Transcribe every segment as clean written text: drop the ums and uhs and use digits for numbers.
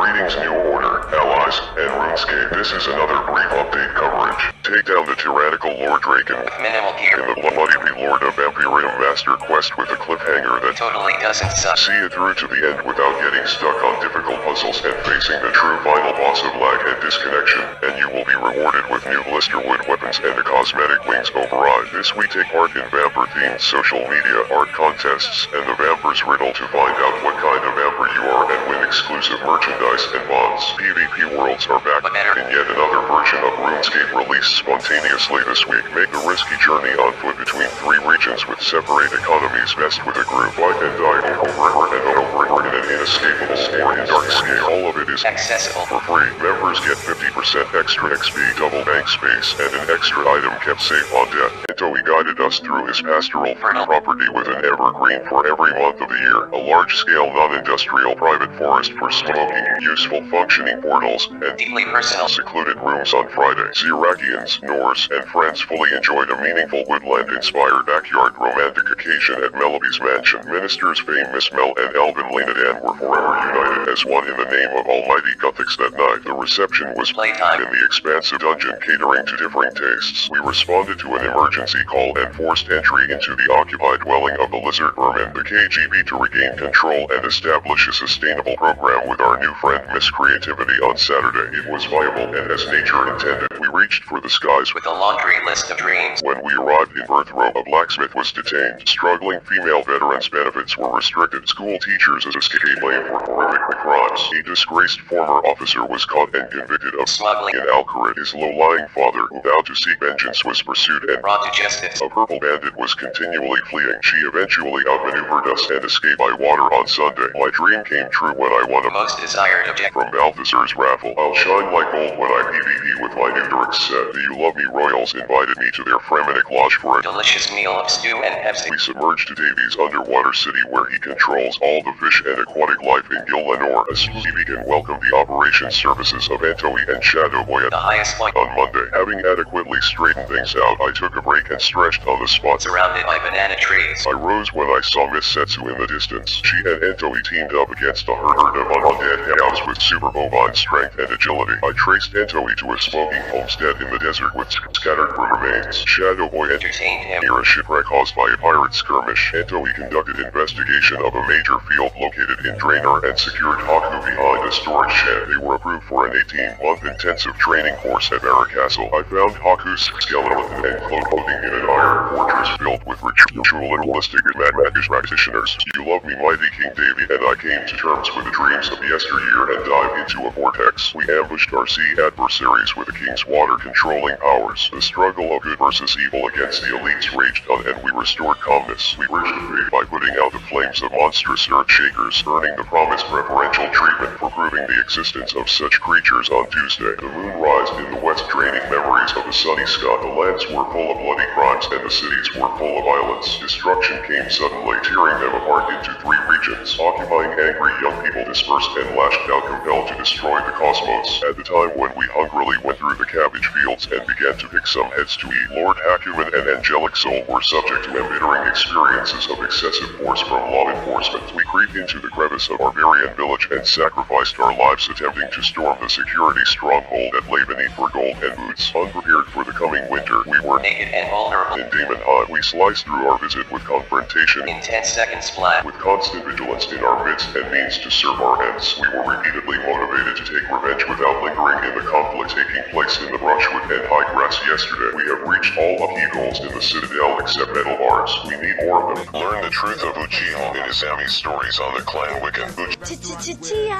Greetings New Order, Allies, and RuneScape. This is another brief update coverage. Take down the tyrannical Lord Draken Minimal gear. in the bloody Lord of Vampirium Master quest with a cliffhanger that Totally doesn't suck. see it through to the end without getting stuck on difficult puzzles and facing the true final boss of lag and disconnection, and you will be rewarded with new blisterwood weapons and a cosmetic wings override. This we take part in Vampire-themed social media art contests and the Vampire's Riddle to find out what kind of Vampire you are and win exclusive merchandise and bonds. PvP Worlds are back in yet another version of RuneScape released spontaneously this week. Make the risky journey on foot between 3 regions with separate economies. Best with a group. Fight and die over and over in an inescapable or in dark scale. All of it is accessible for free. Members get 50% extra XP, double bank space, and an extra item kept safe on death. He guided us through his pastoral property with an evergreen for every month of the year, a large-scale non-industrial private forest for smoking, useful functioning portals, and deeply personal secluded rooms on Friday. Zirakians, Nors, and friends fully enjoyed a meaningful woodland-inspired backyard romantic occasion at Melody's mansion. Ministers fame Miss Mel and Elvin Lenadan were forever united as one in the name of Almighty Gothics that night. The reception was playtime in the expansive dungeon catering to differing tastes. We responded to an emergency call and forced entry into the occupied dwelling of the lizard vermin, the KGB, to regain control and establish a sustainable program with our new friend Miss Creativity on Saturday. It was viable and as nature intended. We reached for the skies with a laundry list of dreams. When we arrived in Birth Row, a blacksmith was detained. Struggling female veterans' benefits were restricted. School teachers escaped blame for horrific crimes. A disgraced former officer was caught and convicted of smuggling in Alcarat. His low-lying father, who vowed to seek vengeance, was pursued and brought to justice. A purple bandit was continually fleeing. She eventually outmaneuvered us and escaped by water on Sunday. My dream came true when I won a most desired object from Balthazar's raffle. I'll shine like gold when I PvP with my new Dirk set. The You Love Me Royals invited me to their Fremenic Lodge for a delicious meal of stew and Pepsi. We submerged Davy's underwater city where he controls all the fish and aquatic life in Gil Lenore. A spooky beacon welcomed the operations services of Antoi and Shadowboy at the highest point on Monday. Having adequately straightened things out, I took a break and stretched on the spot surrounded by banana trees. I rose when I saw Miss Setsu in the distance. She and Entoi teamed up against a herd of undead cows with super bovine strength and agility. I traced Entoi to a smoking homestead in the desert with scattered remains. Shadowboy entertained him near a shipwreck caused by a pirate skirmish. Entoi conducted investigation of a major field located in Draenor and secured Haku behind a storage shed. They were approved for an 18-month intensive training course at Barra Castle. I found Haku's skeleton and clothing in an iron fortress filled with ritualistic magic practitioners. You love me, mighty King Davy, and I came to terms with the dreams of yesteryear and dived into a vortex. We ambushed our sea adversaries with the king's water-controlling powers. The struggle of good versus evil against the elites raged on, and we restored calmness. We bridged the fate by putting out the flames of monstrous earth shakers, earning the promised preferential treatment for proving the existence of such creatures on Tuesday. The moon rised in the west, draining memories of a sunny sky. The lands were full of bloody crimes, and the cities were full of violence. Destruction came suddenly, tearing them apart into 3 regions. Occupying angry young people dispersed and lashed out, compelled to destroy the cosmos. At the time when we hungrily went through the cabbage fields and began to pick some heads to eat, Lord Hacuman and Angelic Soul were subject to embittering experiences of excessive force from law enforcement. We creeped into the crevice of Barbarian village and sacrificed our lives attempting to storm the security stronghold at Lavenite for gold and boots. Unprepared for the coming winter, we were naked and vulnerable in Damon High. We sliced through our visit with confrontation in 10 seconds flat. With constant vigilance in our midst and means to serve our ends, we were repeatedly motivated to take revenge without lingering in the conflict taking place in the brushwood and high grass yesterday. We have reached all upheavals in the Citadel except metal bars. We need more of them. Learn the truth of Uchiha in Izami's stories on the Clan Wiccan.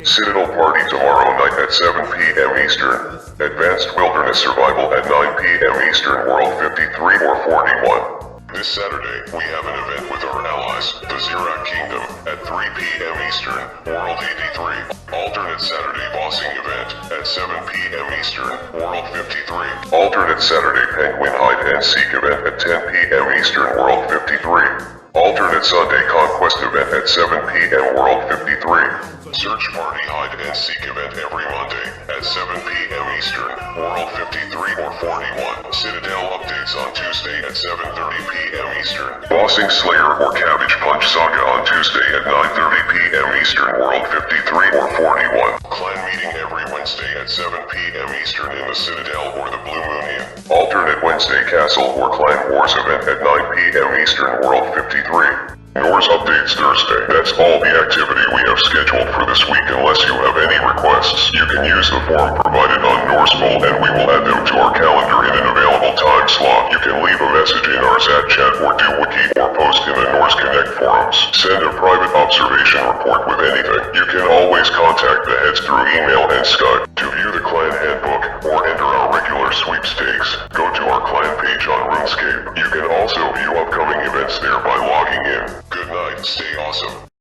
Citadel party tomorrow night at 7 p.m. Eastern. Advanced Wilderness Survival at 9 p.m. Eastern, World 53 or 41. This Saturday, we have an event with our allies, the Zirak Kingdom, at 3 p.m. Eastern, World 83. Alternate Saturday bossing event at 7 p.m. Eastern, World 53. Alternate Saturday Penguin Hide and Seek event at 10 p.m. Eastern, World 53. Alternate Sunday Conquest event at 7 p.m. World 53. Search Party Hide and Seek event every Monday at 7 p.m. Eastern, World 53 or 41. Citadel updates on Tuesday at 7:30 p.m. Eastern. Bossing Slayer or Cabbage Punch Saga on Tuesday at 9:30 p.m. Eastern, World 53 or 41. Clan meeting every Wednesday at 7 p.m. Eastern in the Citadel or the Blue Moon Inn. Alternate Wednesday Castle or Clan Wars event at 9 p.m. Eastern, World 53. Nors updates Thursday. That's all the activity we have scheduled for this week unless you have any requests. You can use the form provided on Norseful and we will add them to our calendar in an available time slot. You can leave a message in our Zat chat or do Wickey or post in the Nors Connect forums. Send a private observation report with anything. You can always contact the heads through email and Skype. To view the clan handbook or enter our regular sweepstakes, go to our clan page on RuneScape. You can also view upcoming events there by logging in. Good night, stay awesome.